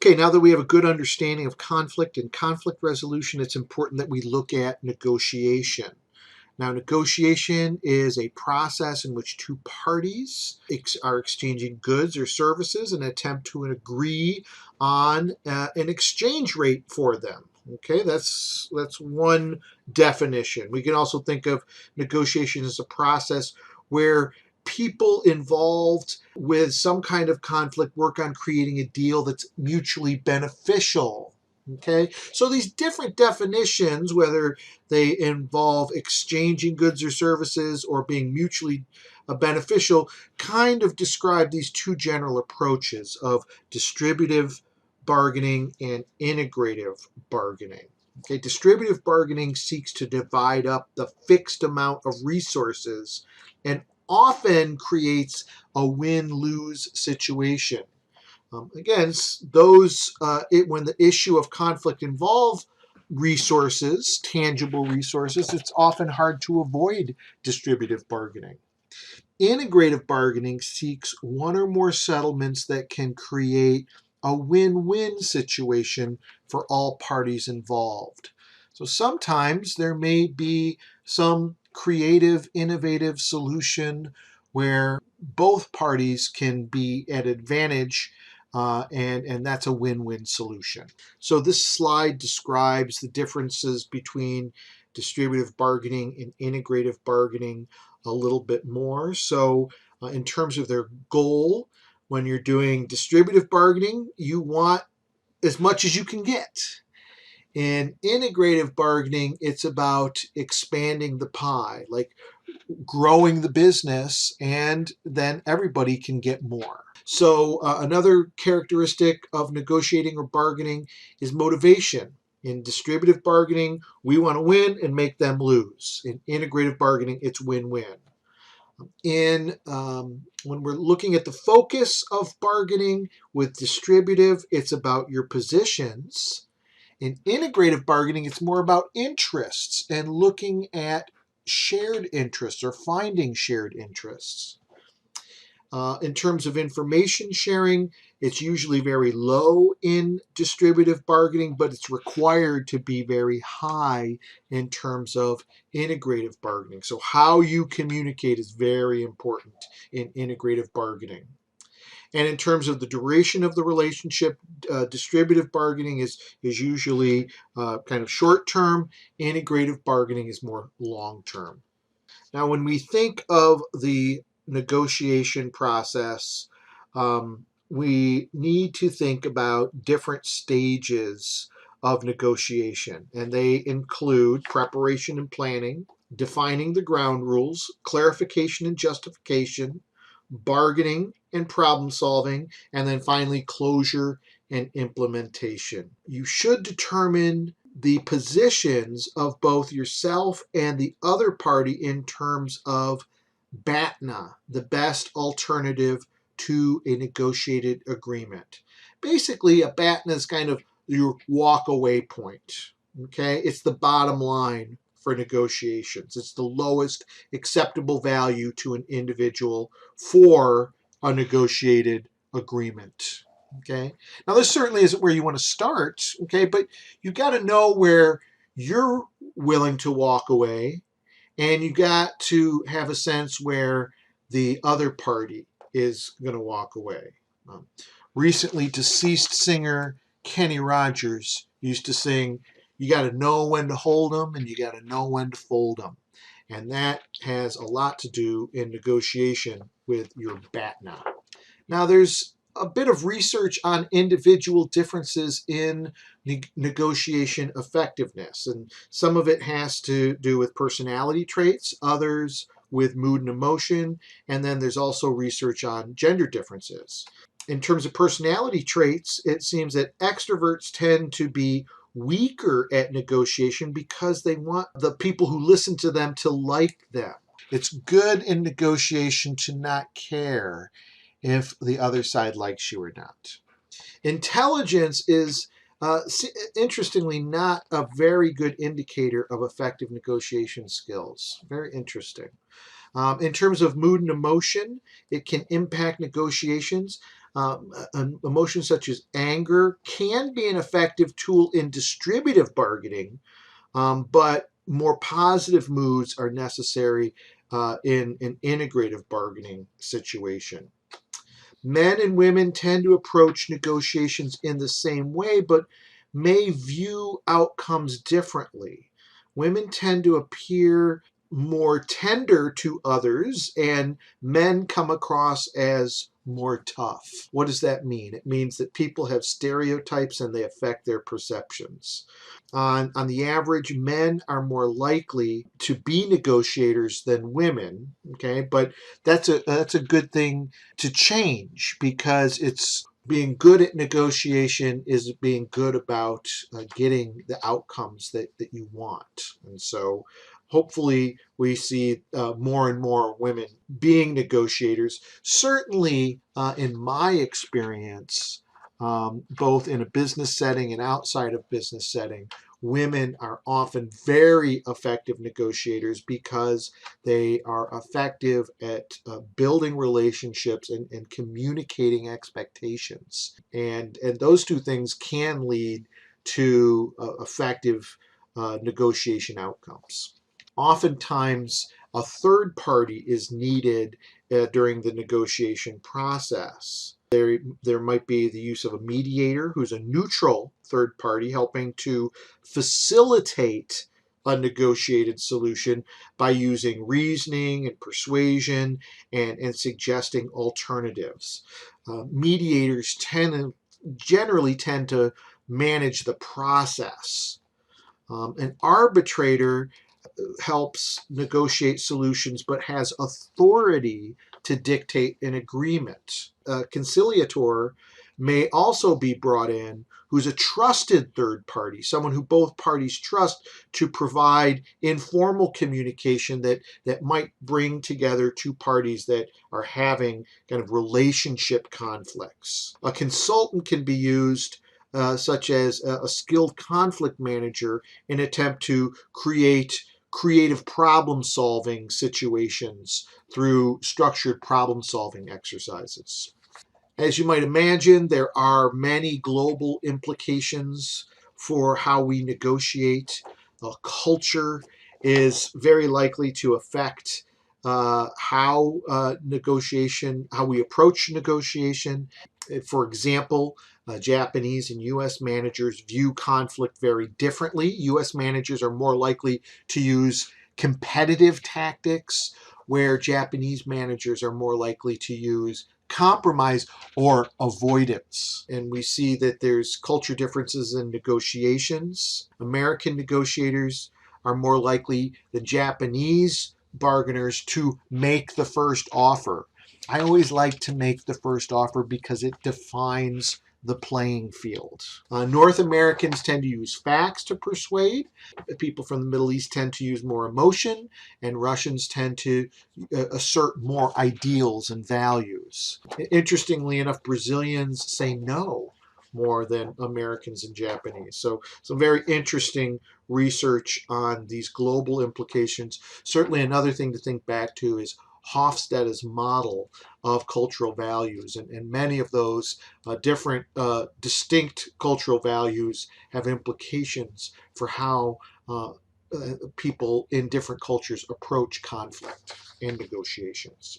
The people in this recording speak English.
Okay, now that we have a good understanding of conflict and conflict resolution, it's important that we look at negotiation. Now, negotiation is a process in which two parties are exchanging goods or services and attempt to agree on an exchange rate for them. Okay, that's one definition. We can also think of negotiation as a process where people involved with some kind of conflict work on creating a deal that's mutually beneficial. Okay, so these different definitions, whether they involve exchanging goods or services or being mutually beneficial, kind of describe these two general approaches of distributive bargaining and integrative bargaining. Okay, distributive bargaining seeks to divide up the fixed amount of resources and often creates a win-lose situation. Again, when the issue of conflict involves resources, tangible resources, it's often hard to avoid distributive bargaining. Integrative bargaining seeks one or more settlements that can create a win-win situation for all parties involved. So sometimes there may be some creative, innovative solution where both parties can be at advantage, and that's a win-win solution. So this slide describes the differences between distributive bargaining and integrative bargaining a little bit more. So in terms of their goal, when you're doing distributive bargaining, you want as much as you can get. In integrative bargaining, it's about expanding the pie, like growing the business, and then everybody can get more. So another characteristic of negotiating or bargaining is motivation. In distributive bargaining, we want to win and make them lose. In integrative bargaining, it's win-win. When we're looking at the focus of bargaining with distributive, it's about your positions. In integrative bargaining, it's more about interests and looking at shared interests or finding shared interests. In terms of information sharing, it's usually very low in distributive bargaining, but it's required to be very high in terms of integrative bargaining. So how you communicate is very important in integrative bargaining. And in terms of the duration of the relationship, distributive bargaining is usually kind of short term. Integrative bargaining is more long term. Now, when we think of the negotiation process, we need to think about different stages of negotiation, and they include preparation and planning, defining the ground rules, clarification and justification, bargaining and problem solving, and then finally closure and implementation. You should determine the positions of both yourself and the other party in terms of BATNA, the best alternative to a negotiated agreement. Basically, a BATNA is kind of your walk away point. Okay, it's the bottom line for negotiations. It's the lowest acceptable value to an individual for a negotiated agreement. Okay, now this certainly isn't where you want to start. Okay, but you got to know where you're willing to walk away, and you got to have a sense where the other party is going to walk away. Recently deceased singer Kenny Rogers used to sing, "You got to know when to hold 'em and you got to know when to fold 'em." And that has a lot to do in negotiation with your BATNA. Now, there's a bit of research on individual differences in negotiation effectiveness, and some of it has to do with personality traits, others with mood and emotion, and then there's also research on gender differences. In terms of personality traits, it seems that extroverts tend to be weaker at negotiation because they want the people who listen to them to like them. It's good in negotiation to not care if the other side likes you or not. Intelligence is, interestingly, not a very good indicator of effective negotiation skills. Very interesting. In terms of mood and emotion, it can impact negotiations. Emotions such as anger can be an effective tool in distributive bargaining, but more positive moods are necessary in an integrative bargaining situation. Men and women tend to approach negotiations in the same way, but may view outcomes differently. Women tend to appear more tender to others, and men come across as more tough. What does that mean? It means that people have stereotypes and they affect their perceptions. On the average, men are more likely to be negotiators than women. Okay, but that's a good thing to change, because it's being good at negotiation is being good about getting the outcomes that you want. And so hopefully we see more and more women being negotiators. Certainly, in my experience, both in a business setting and outside of business setting, women are often very effective negotiators because they are effective at building relationships and communicating expectations. And those two things can lead to effective negotiation outcomes. Oftentimes, a third party is needed during the negotiation process. There might be the use of a mediator who's a neutral third party helping to facilitate a negotiated solution by using reasoning and persuasion and suggesting alternatives. Mediators generally tend to manage the process. An arbitrator helps negotiate solutions but has authority to dictate an agreement. A conciliator may also be brought in who's a trusted third party, someone who both parties trust, to provide informal communication that might bring together two parties that are having kind of relationship conflicts. A consultant can be used, such as a skilled conflict manager, in an attempt to create creative problem solving situations through structured problem solving exercises. As you might imagine, there are many global implications for how we negotiate. Culture is very likely to affect how we approach negotiation. For example, Japanese and U.S. managers view conflict very differently. U.S. managers are more likely to use competitive tactics, where Japanese managers are more likely to use compromise or avoidance. And we see that there's culture differences in negotiations. American negotiators are more likely than Japanese bargainers to make the first offer. I always like to make the first offer because it defines the playing field. North Americans tend to use facts to persuade. People from the Middle East tend to use more emotion, and Russians tend to assert more ideals and values. Interestingly enough, Brazilians say no more than Americans and Japanese. So some very interesting research on these global implications. Certainly another thing to think back to is Hofstede's model of cultural values, and many of those different distinct cultural values have implications for how people in different cultures approach conflict and negotiations.